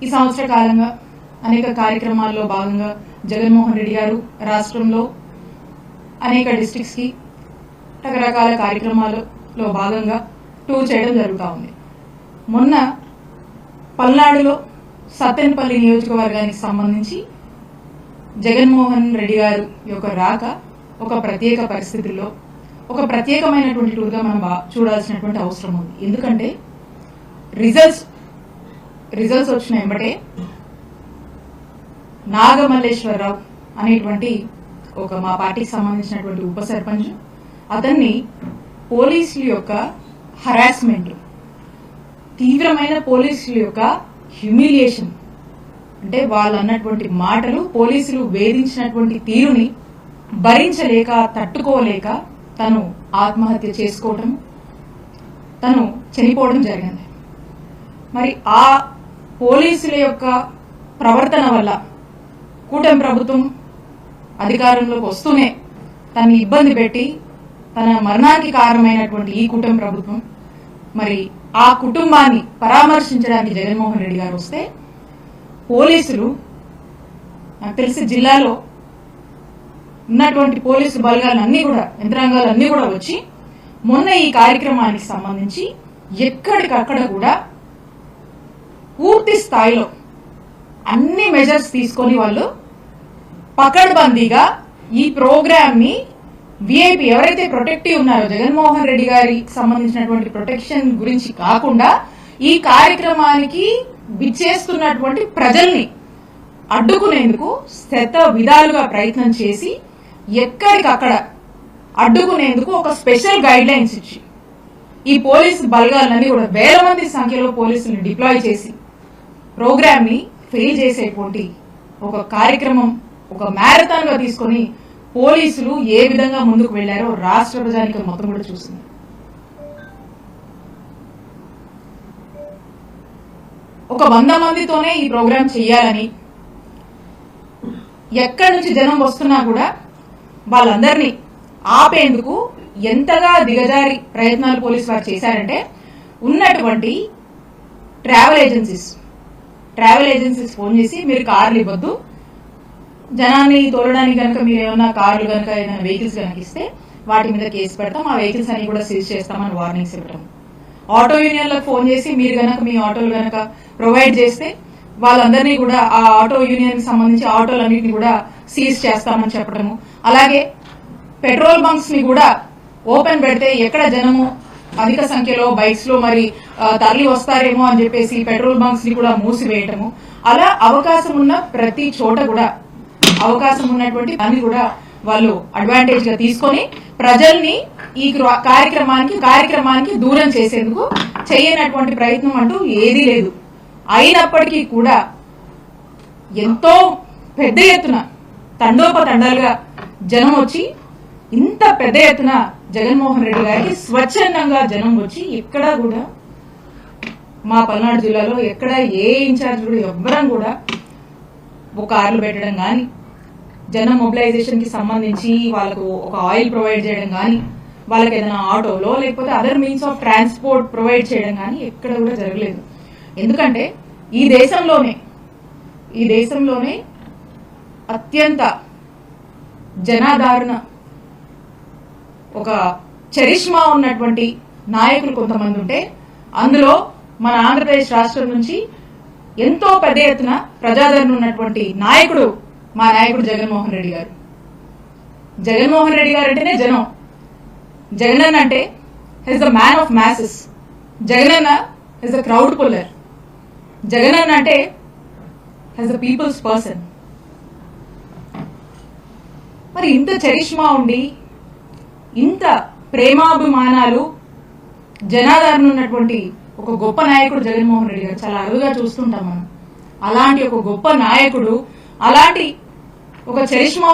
ఈ సంవత్సర కాలంగా అనేక కార్యక్రమాల్లో భాగంగా జగన్మోహన్ రెడ్డి గారు రాష్ట్రంలో అనేక డిస్ట్రిక్ట్స్ కి రకరకాల కార్యక్రమాలలో భాగంగా టూర్ చేయడం జరుగుతూ ఉంది. మొన్న పల్నాడులో సత్తెనపల్లి నియోజకవర్గానికి సంబంధించి జగన్మోహన్ రెడ్డి గారు యొక్క రాక ఒక ప్రత్యేక పరిస్థితుల్లో ఒక ప్రత్యేకమైనటువంటి టూర్గా మనం చూడాల్సినటువంటి అవసరం ఉంది. ఎందుకంటే రిజల్ట్స్ వచ్చిన వెంబటే నాగమల్లేశ్వరరావు అనేటువంటి ఒక మా పార్టీకి సంబంధించినటువంటి ఉప సర్పంచ్ అతన్ని పోలీసుల యొక్క హరాస్మెంట్, తీవ్రమైన పోలీసుల యొక్క హ్యూమిలియేషన్, అంటే వాళ్ళు అన్నటువంటి మాటలు, పోలీసులు వేధించినటువంటి తీరుని భరించలేక తట్టుకోలేక తను ఆత్మహత్య చేసుకోవడం, తను చనిపోవడం జరిగింది. మరి ఆ పోలీసుల యొక్క ప్రవర్తన వల్ల కూటమి ప్రభుత్వం అధికారంలోకి వస్తూనే తను ఇబ్బంది పెట్టి తన మరణానికి కారణమైనటువంటి ఈ కూటమి ప్రభుత్వం మరి ఆ కుటుంబాన్ని పరామర్శించడానికి జగన్మోహన్ రెడ్డి గారు వస్తే పోలీసులు, నాకు తెలిసి జిల్లాలో ఉన్నటువంటి పోలీసు బలగాలన్నీ కూడా, యంత్రాంగాలన్నీ కూడా వచ్చి మొన్న ఈ కార్యక్రమానికి సంబంధించి ఎక్కడికక్కడ కూడా పూర్తి స్థాయిలో అన్ని మెజర్స్ తీసుకొని వాళ్ళు పకడ్బందీగా ఈ ప్రోగ్రామ్ ని విఐపి ఎవరైతే ప్రొటెక్టివ్ ఉన్నారో జగన్మోహన్ రెడ్డి గారికి సంబంధించినటువంటి ప్రొటెక్షన్ గురించి కాకుండా ఈ కార్యక్రమానికి విచ్చేస్తున్నటువంటి ప్రజల్ని అడ్డుకునేందుకు శత విధాలుగా ప్రయత్నం చేసి ఎక్కడికక్కడ అడ్డుకునేందుకు ఒక స్పెషల్ గైడ్ లైన్స్ ఇచ్చి ఈ పోలీసు బలగాలన్నీ కూడా వేల మంది సంఖ్యలో పోలీసుల్ని డిప్లాయ్ చేసి ప్రోగ్రామ్ ని ఫెయిల్ చేసేటువంటి ఒక కార్యక్రమం, ఒక మ్యారథాన్ గా తీసుకొని పోలీసులు ఏ విధంగా ముందుకు వెళ్లారో రాష్ట్ర ప్రజానికం మొత్తం కూడా చూసింది. ఒక 100 మందితోనే ఈ ప్రోగ్రాం చేయాలని, ఎక్కడి నుంచి జనం వస్తున్నా కూడా వాళ్ళందరినీ ఆపేందుకు ఎంతగా దిగజారి ప్రయత్నాలు పోలీసు వారు చేశారంటే ఉన్నటువంటి ట్రావెల్ ఏజెన్సీస్ ఫోన్ చేసి మీరు కార్లు ఇవ్వద్దు, జనాన్ని తోలడానికి కనుక మీరు ఏమన్నా కార్లు కనుక ఏదైనా వెహికల్స్ కనుక ఇస్తే వాటి మీద కేసు పెడతాం, ఆ వెహికల్స్ అన్ని కూడా సీజ్ చేస్తామని వార్నింగ్స్ ఇవ్వడం. ఆటో యూనియన్లకు ఫోన్ చేసి మీరు కనుక మీ ఆటోలు కనుక ప్రొవైడ్ చేస్తే వాళ్ళందరినీ కూడా ఆ ఆటో యూనియన్ కి సంబంధించి ఆటోలన్నింటినీ కూడా సీజ్ చేస్తామని చెప్పడము. అలాగే పెట్రోల్ బంక్స్ ని కూడా ఓపెన్ పెడితే ఎక్కడ జనము అధిక సంఖ్యలో బైక్స్ లో మరి తరలి వస్తారేమో అని చెప్పేసి పెట్రోల్ బంక్స్ ని కూడా మూసివేయటము. అలా అవకాశం ఉన్న ప్రతి చోట కూడా అవకాశం ఉన్నటువంటి దాన్ని కూడా వాళ్ళు అడ్వాంటేజ్ గా తీసుకొని ప్రజల్ని ఈ కార్యక్రమానికి దూరం చేసేందుకు చేయనటువంటి ప్రయత్నం అంటూ ఏదీ లేదు. అయినప్పటికీ కూడా ఎంతో పెద్ద ఎత్తున తండోపతండాలుగా జనం వచ్చి, ఇంత పెద్ద ఎత్తున జగన్మోహన్ రెడ్డి గారికి స్వచ్ఛందంగా జనం వచ్చి ఎక్కడా కూడా మా పల్నాడు జిల్లాలో ఎక్కడ ఏ ఇన్ఛార్జ్ కూడా ఎవ్వరం కూడా ఒక కార్లు పెట్టడం కానీ, జనం మొబిలైజేషన్ కి సంబంధించి వాళ్ళకు ఒక ఆయిల్ ప్రొవైడ్ చేయడం కానీ, వాళ్ళకి ఏదైనా ఆటోలో లేకపోతే other means of transport provide చేయడం కానీ ఎక్కడ కూడా జరగలేదు. ఎందుకంటే ఈ దేశంలోనే అత్యంత జనాదరణ, ఒక చరిష్మా ఉన్నటువంటి నాయకులు కొంతమంది ఉంటే అందులో మన ఆంధ్రప్రదేశ్ రాష్ట్రం నుంచి ఎంతో పెద్ద ఎత్తున ప్రజాదరణ ఉన్నటువంటి నాయకుడు మా నాయకుడు జగన్మోహన్ రెడ్డి గారు. జగన్మోహన్ రెడ్డి గారు అంటేనే జనం. జగనన్న అంటే he's the man of masses. Jagananna he's the crowd puller. Jagananna అంటే హీస్ ద పీపుల్స్ పర్సన్. మరి ఇంత చరిష్మా ఉండి, ఇంత ప్రేమాభిమానాలు, జనాదరణ ఉన్నటువంటి ఒక గొప్ప నాయకుడు జగన్మోహన్ రెడ్డి గారు చాలా అరుదుగా చూస్తుంటాం మనం. అలాంటి ఒక గొప్ప నాయకుడు, అలాంటి ఒక చరిష్మా